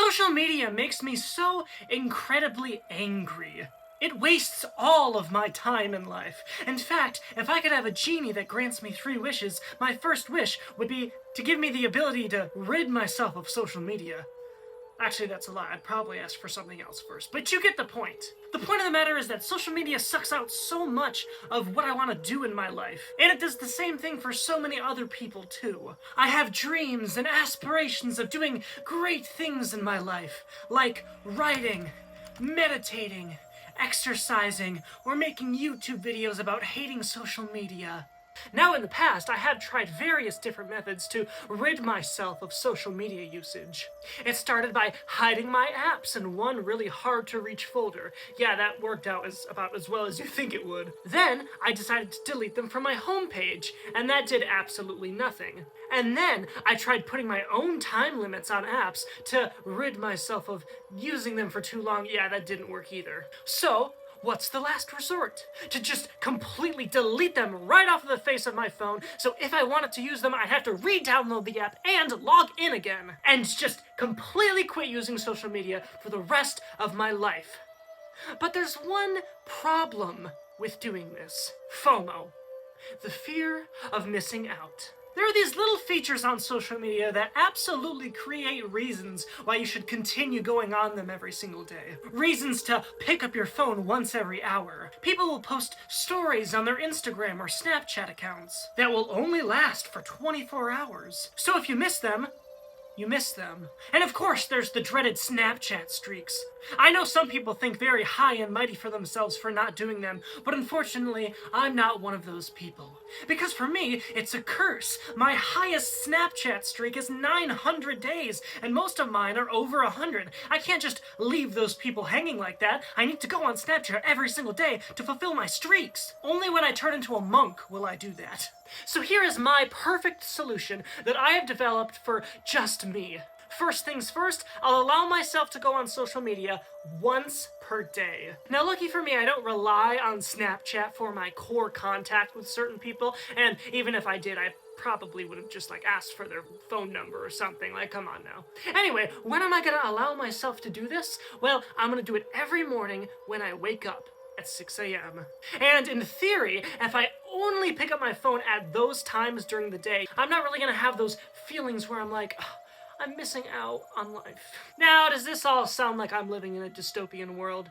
Social media makes me so incredibly angry. It wastes all of my time in life. In fact, if I could have a genie that grants me 3 wishes, my first wish would be to give me the ability to rid myself of social media. Actually, that's a lie. I'd probably ask for something else first, but you get the point. The point of the matter is that social media sucks out so much of what I want to do in my life, and it does the same thing for so many other people too. I have dreams and aspirations of doing great things in my life, like writing, meditating, exercising, or making YouTube videos about hating social media. Now, in the past, I have tried various different methods to rid myself of social media usage. It started by hiding my apps in one really hard-to-reach folder. Yeah, that worked out about as well as you think it would. Then, I decided to delete them from my homepage, and that did absolutely nothing. And then, I tried putting my own time limits on apps to rid myself of using them for too long. Yeah, that didn't work either. So, what's the last resort? To just completely delete them right off of the face of my phone, so if I wanted to use them, I'd have to re-download the app and log in again. And just completely quit using social media for the rest of my life. But there's one problem with doing this. FOMO. The fear of missing out. There are these little features on social media that absolutely create reasons why you should continue going on them every single day. Reasons to pick up your phone once every hour. People will post stories on their Instagram or Snapchat accounts that will only last for 24 hours. So if you miss them, you miss them. And of course, there's the dreaded Snapchat streaks. I know some people think very high and mighty for themselves for not doing them, but unfortunately, I'm not one of those people. Because for me, it's a curse. My highest Snapchat streak is 900 days, and most of mine are over 100. I can't just leave those people hanging like that. I need to go on Snapchat every single day to fulfill my streaks. Only when I turn into a monk will I do that. So here is my perfect solution that I have developed for just me. First things first, I'll allow myself to go on social media once per day. Now, lucky for me, I don't rely on Snapchat for my core contact with certain people, and even if I did, I probably would have just asked for their phone number or something. Come on now. Anyway, when am I gonna allow myself to do this? Well, I'm gonna do it every morning when I wake up at 6 a.m. And in theory, if I only pick up my phone at those times during the day, I'm not really gonna have those feelings where I'm like, oh, I'm missing out on life. Now, does this all sound like I'm living in a dystopian world?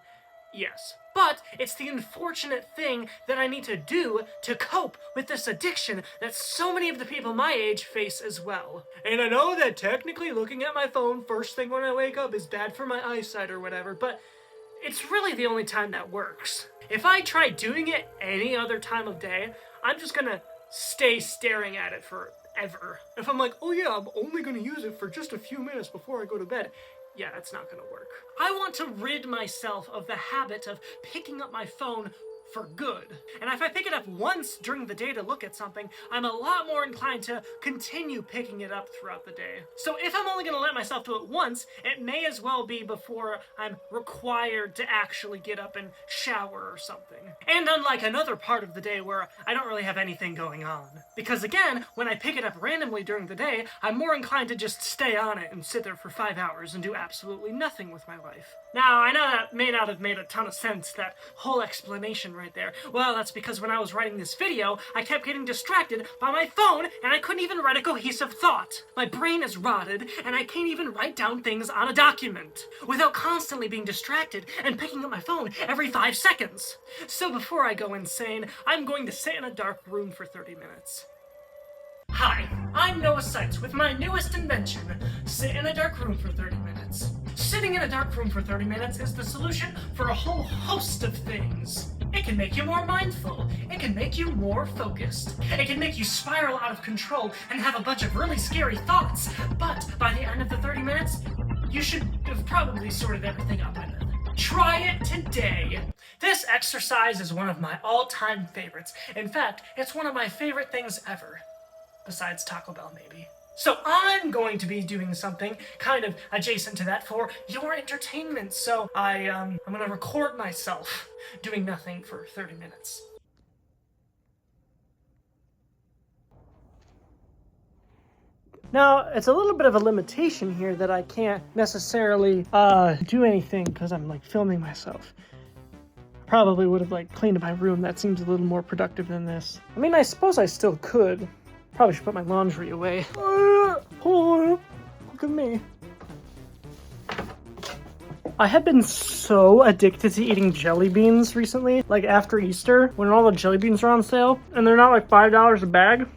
Yes. But it's the unfortunate thing that I need to do to cope with this addiction that so many of the people my age face as well. And I know that technically looking at my phone first thing when I wake up is bad for my eyesight or whatever, but it's really the only time that works. If I try doing it any other time of day, I'm just gonna stay staring at it forever. If I'm like, oh yeah, I'm only gonna use it for just a few minutes before I go to bed, yeah, that's not gonna work. I want to rid myself of the habit of picking up my phone for good. And if I pick it up once during the day to look at something, I'm a lot more inclined to continue picking it up throughout the day. So if I'm only gonna let myself do it once, it may as well be before I'm required to actually get up and shower or something. And unlike another part of the day where I don't really have anything going on. Because again, when I pick it up randomly during the day, I'm more inclined to just stay on it and sit there for 5 hours and do absolutely nothing with my life. Now, I know that may not have made a ton of sense, that whole explanation right there. Well, that's because when I was writing this video, I kept getting distracted by my phone, and I couldn't even write a cohesive thought. My brain is rotted, and I can't even write down things on a document without constantly being distracted and picking up my phone every 5 seconds. So before I go insane, I'm going to sit in a dark room for 30 minutes. Hi, I'm Noah Seitz with my newest invention, sit in a dark room for 30 minutes. Sitting in a dark room for 30 minutes is the solution for a whole host of things. It can make you more mindful. It can make you more focused. It can make you spiral out of control and have a bunch of really scary thoughts. But by the end of the 30 minutes, you should have probably sorted everything out by then. Try it today. This exercise is one of my all-time favorites. In fact, it's one of my favorite things ever. Besides Taco Bell, maybe. So I'm going to be doing something kind of adjacent to that for your entertainment. So I'm gonna record myself doing nothing for 30 minutes. Now, it's a little bit of a limitation here that I can't necessarily do anything because I'm like filming myself. Probably would have like cleaned my room. That seems a little more productive than this. I mean, I suppose I still could. Probably should put my laundry away. Oh, look at me. I have been so addicted to eating jelly beans recently, like after Easter, when all the jelly beans are on sale, and they're not like $5 a bag.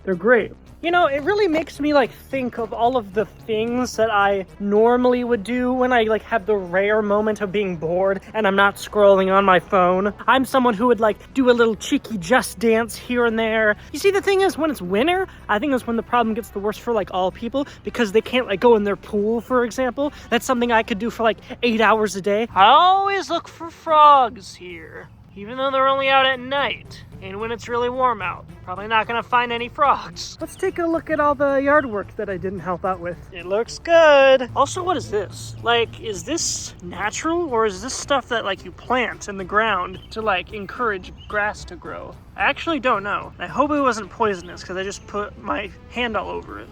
They're great. You know, it really makes me like think of all of the things that I normally would do when I like have the rare moment of being bored and I'm not scrolling on my phone. I'm someone who would like do a little cheeky Just Dance here and there. You see, the thing is, when it's winter, I think that's when the problem gets the worst for like all people, because they can't like go in their pool, for example. That's something I could do for like 8 hours a day. I always look for frogs here, even though they're only out at night and when it's really warm out. Probably not gonna find any frogs. Let's take a look at all the yard work that I didn't help out with. It looks good. Also, what is this? Like, is this natural, or is this stuff that like you plant in the ground to like encourage grass to grow? I actually don't know. I hope it wasn't poisonous, because I just put my hand all over it.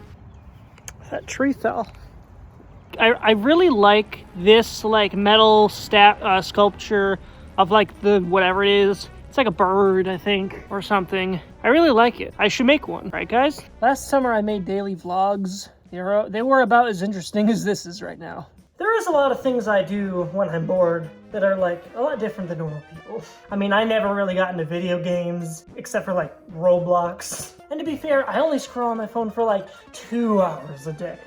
That tree fell. I really like this like metal sculpture of like the whatever it is. It's like a bird, I think, or something. I really like it. I should make one, right guys? Last summer I made daily vlogs. They were about as interesting as this is right now. There is a lot of things I do when I'm bored that are like a lot different than normal people. I mean, I never really got into video games except for like Roblox. And to be fair, I only scroll on my phone for like 2 hours a day,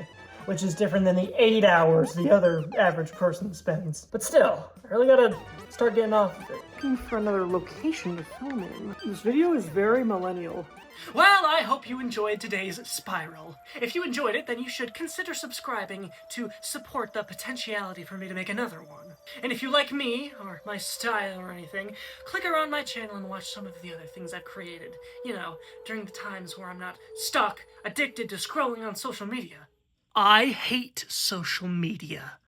which is different than the 8 hours the other average person spends. But still, I really gotta start getting off of it. Looking for another location to film in. This video is very millennial. Well, I hope you enjoyed today's spiral. If you enjoyed it, then you should consider subscribing to support the potentiality for me to make another one. And if you like me, or my style or anything, click around my channel and watch some of the other things I've created. You know, during the times where I'm not stuck, addicted to scrolling on social media. I hate social media.